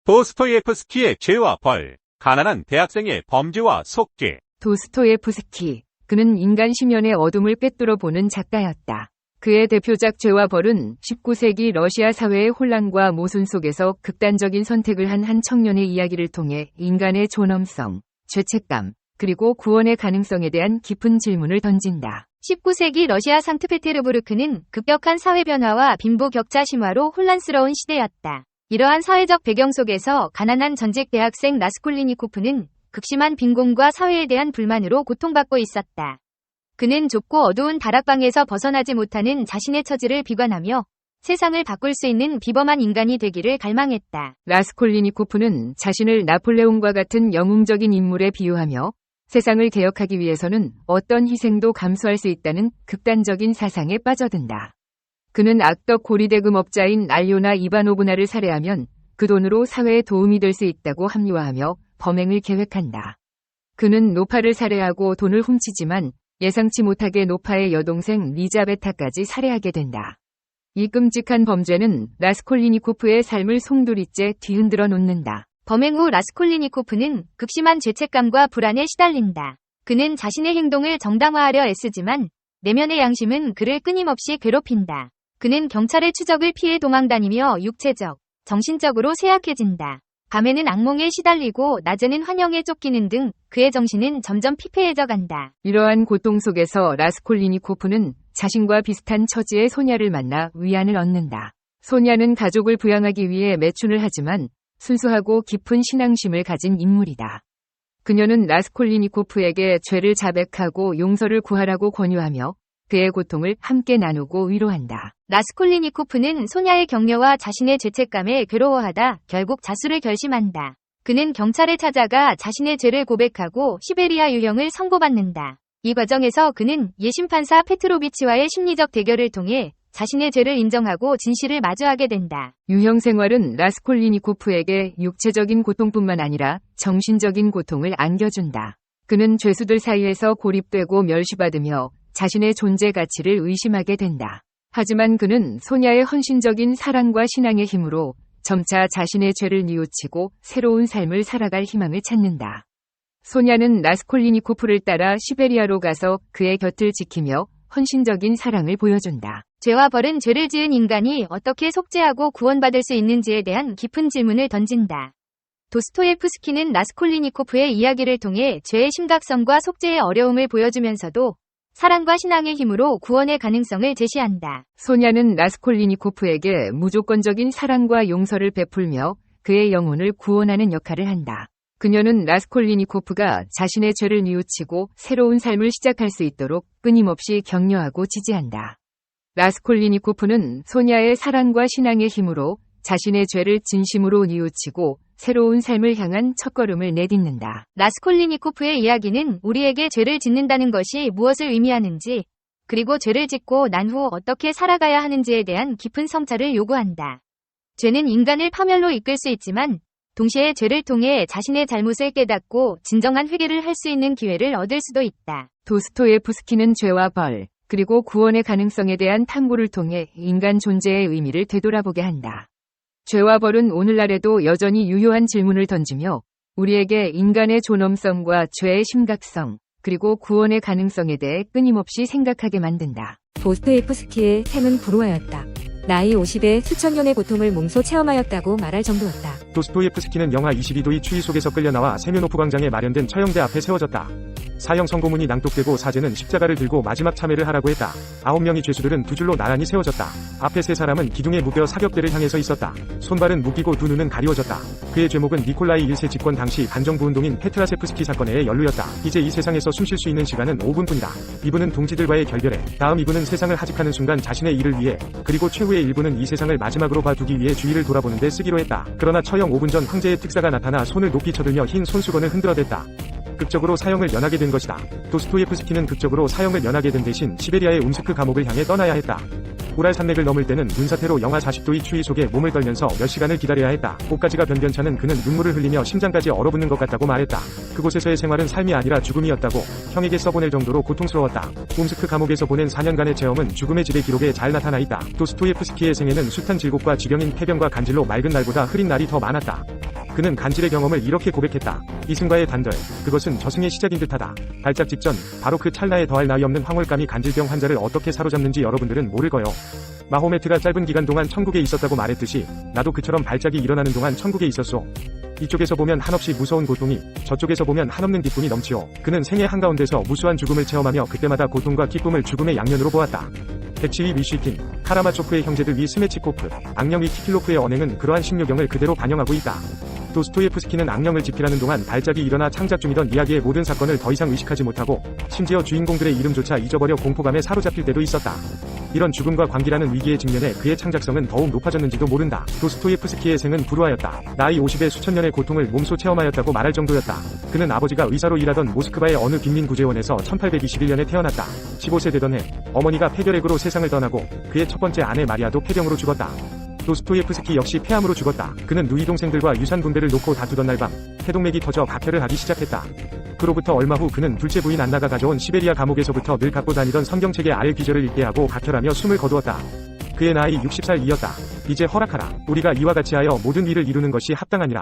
도스토예프스키의 죄와 벌, 가난한 대학생의 범죄와 속죄. 도스토예프스키, 그는 인간 심연의 어둠을 꿰뚫어 보는 작가였다. 그의 대표작 죄와 벌은 19세기 러시아 사회의 혼란과 모순 속에서 극단적인 선택을 한 한 청년의 이야기를 통해 인간의 존엄성, 죄책감, 그리고 구원의 가능성에 대한 깊은 질문을 던진다. 19세기 러시아 상트페테르부르크는 급격한 사회 변화와 빈부 격차 심화로 혼란스러운 시대였다. 이러한 사회적 배경 속에서 가난한 전직 대학생 라스콜리니코프는 극심한 빈곤과 사회에 대한 불만으로 고통받고 있었다. 그는 좁고 어두운 다락방에서 벗어나지 못하는 자신의 처지를 비관하며 세상을 바꿀 수 있는 비범한 인간이 되기를 갈망했다. 라스콜리니코프는 자신을 나폴레옹과 같은 영웅적인 인물에 비유하며 세상을 개혁하기 위해서는 어떤 희생도 감수할 수 있다는 극단적인 사상에 빠져든다. 그는 악덕 고리대금업자인 알요나 이바노브나를 살해하면 그 돈으로 사회에 도움이 될 수 있다고 합리화하며 범행을 계획한다. 그는 노파를 살해하고 돈을 훔치지만 예상치 못하게 노파의 여동생 리자베타까지 살해하게 된다. 이 끔찍한 범죄는 라스콜리니코프의 삶을 송두리째 뒤흔들어 놓는다. 범행 후 라스콜리니코프는 극심한 죄책감과 불안에 시달린다. 그는 자신의 행동을 정당화하려 애쓰지만 내면의 양심은 그를 끊임없이 괴롭힌다. 그는 경찰의 추적을 피해 도망다니며 육체적, 정신적으로 쇠약해진다. 밤에는 악몽에 시달리고 낮에는 환영에 쫓기는 등 그의 정신은 점점 피폐해져 간다. 이러한 고통 속에서 라스콜리니코프는 자신과 비슷한 처지의 소냐를 만나 위안을 얻는다. 소냐는 가족을 부양하기 위해 매춘을 하지만 순수하고 깊은 신앙심을 가진 인물이다. 그녀는 라스콜리니코프에게 죄를 자백하고 용서를 구하라고 권유하며 그의 고통을 함께 나누고 위로한다. 라스콜리니코프는 소냐의 격려와 자신의 죄책감에 괴로워하다 결국 자수를 결심한다. 그는 경찰에 찾아가 자신의 죄를 고백하고 시베리아 유형을 선고받는다. 이 과정에서 그는 예심판사 페트로비치와의 심리적 대결을 통해 자신의 죄를 인정하고 진실을 마주하게 된다. 유형 생활은 라스콜리니코프에게 육체적인 고통뿐만 아니라 정신적인 고통을 안겨준다. 그는 죄수들 사이에서 고립되고 멸시받으며 자신의 존재 가치를 의심하게 된다. 하지만 그는 소냐의 헌신적인 사랑과 신앙의 힘으로 점차 자신의 죄를 뉘우치고 새로운 삶을 살아갈 희망을 찾는다. 소냐는 라스콜리니코프를 따라 시베리아로 가서 그의 곁을 지키며 헌신적인 사랑을 보여준다. 죄와 벌은 죄를 지은 인간이 어떻게 속죄하고 구원받을 수 있는지에 대한 깊은 질문을 던진다. 도스토예프스키는 라스콜리니코프의 이야기를 통해 죄의 심각성과 속죄의 어려움을 보여주면서도 사랑과 신앙의 힘으로 구원의 가능성을 제시한다. 소냐는 라스콜리니코프에게 무조건적인 사랑과 용서를 베풀며 그의 영혼을 구원하는 역할을 한다. 그녀는 라스콜리니코프가 자신의 죄를 뉘우치고 새로운 삶을 시작할 수 있도록 끊임없이 격려하고 지지한다. 라스콜리니코프는 소냐의 사랑과 신앙의 힘으로 자신의 죄를 진심으로 뉘우치고 새로운 삶을 향한 첫걸음을 내딛는다. 라스콜리니코프의 이야기는 우리에게 죄를 짓는다는 것이 무엇을 의미하는지, 그리고 죄를 짓고 난 후 어떻게 살아가야 하는지에 대한 깊은 성찰을 요구한다. 죄는 인간을 파멸로 이끌 수 있지만 동시에 죄를 통해 자신의 잘못을 깨닫고 진정한 회개를 할 수 있는 기회를 얻을 수도 있다. 도스토예프스키는 죄와 벌, 그리고 구원의 가능성에 대한 탐구를 통해 인간 존재의 의미를 되돌아보게 한다. 죄와 벌은 오늘날에도 여전히 유효한 질문을 던지며 우리에게 인간의 존엄성과 죄의 심각성, 그리고 구원의 가능성에 대해 끊임없이 생각하게 만든다. 도스토예프스키의 생은 불우하였다. 나이 50에 수천 년의 고통을 몸소 체험하였다고 말할 정도였다. 도스토예프스키는 영하 22도의 추위 속에서 끌려나와 세면호프 광장에 마련된 처형대 앞에 세워졌다. 사형 선고문이 낭독되고 사제는 십자가를 들고 마지막 참회를 하라고 했다. 9명의 죄수들은 두 줄로 나란히 세워졌다. 앞에 세 사람은 기둥에 묶여 사격대를 향해서 있었다. 손발은 묶이고 두 눈은 가리워졌다. 그의 죄목은 니콜라이 1세 집권 당시 반정부운동인 페트라세프스키 사건에 연루였다. 이제 이 세상에서 숨 쉴 수 있는 시간은 5분뿐이다. 이분은 동지들과의 결별에, 다음 이분은 세상을 하직하는 순간 자신의 일을 위해, 그리고 최후의 일부는 이 세상을 마지막으로 봐두기 위해 주의를 돌아보는 데 쓰기로 했다. 그러나 처형 5분 전 황제의 특사가 나타나 손을 높이 쳐들며 흰 손수건을 흔들어댔다. 극적으로 사형을 면하게 된 것이다. 도스토예프스키는 극적으로 사형을 면하게 된 대신 시베리아의 움스크 감옥을 향해 떠나야 했다. 우랄 산맥을 넘을 때는 눈사태로 영하 40도의 추위 속에 몸을 떨면서 몇 시간을 기다려야 했다. 옷가지가 변변찮은 그는 눈물을 흘리며 심장까지 얼어붙는 것 같다고 말했다. 그곳에서의 생활은 삶이 아니라 죽음이었다고 형에게 써보낼 정도로 고통스러웠다. 움스크 감옥에서 보낸 4년간의 체험은 죽음의 집의 기록에 잘 나타나 있다. 도스토예프스키의 생애는 숱한 질곡과 지병인 폐병과 간질로 맑은 날보다 흐린 날이 더 많았다. 그는 간질의 경험을 이렇게 고백했다. 이승과의 단절, 그것은 저승의 시작인 듯하다. 발작 직전, 바로 그 찰나에 더할 나위 없는 황홀감이 간질병 환자를 어떻게 사로잡는지 여러분들은 모를 거요. 마호메트가 짧은 기간 동안 천국에 있었다고 말했듯이 나도 그처럼 발작이 일어나는 동안 천국에 있었소. 이쪽에서 보면 한없이 무서운 고통이, 저쪽에서 보면 한없는 기쁨이 넘치오. 그는 생애 한가운데서 무수한 죽음을 체험하며 그때마다 고통과 기쁨을 죽음의 양면으로 보았다. 백치위 위쉬킨, 카라마초프의 형제들 위 스메치코프, 악령 위 키킬로프의 언행은 그러한 심묘경을 그대로 반영하고 있다. 도스토예프스키는 악령을 지키라는 동안 발작이 일어나 창작 중이던 이야기의 모든 사건을 더 이상 의식하지 못하고 심지어 주인공들의 이름조차 잊어버려 공포감에 사로잡힐 때도 있었다. 이런 죽음과 광기라는 위기에 직면해 그의 창작성은 더욱 높아졌는지도 모른다. 도스토예프스키의 생은 불우하였다. 나이 50에 수천 년의 고통을 몸소 체험하였다고 말할 정도였다. 그는 아버지가 의사로 일하던 모스크바의 어느 빈민구제원에서 1821년에 태어났다. 15세 되던 해 어머니가 폐결핵으로 세상을 떠나고 그의 첫 번째 아내 마리아도 폐병으로 죽었다. 도스토예프스키 역시 폐암으로 죽었다. 그는 누이 동생들과 유산 분배를 놓고 다투던 날 밤 태동맥이 터져 각혈을 하기 시작했다. 그로부터 얼마 후 그는 둘째 부인 안나가 가져온 시베리아 감옥에서부터 늘 갖고 다니던 성경책의 아래 귀절을 읽게 하고 각혈하며 숨을 거두었다. 그의 나이 60살이었다. 이제 허락하라. 우리가 이와 같이 하여 모든 일을 이루는 것이 합당하니라.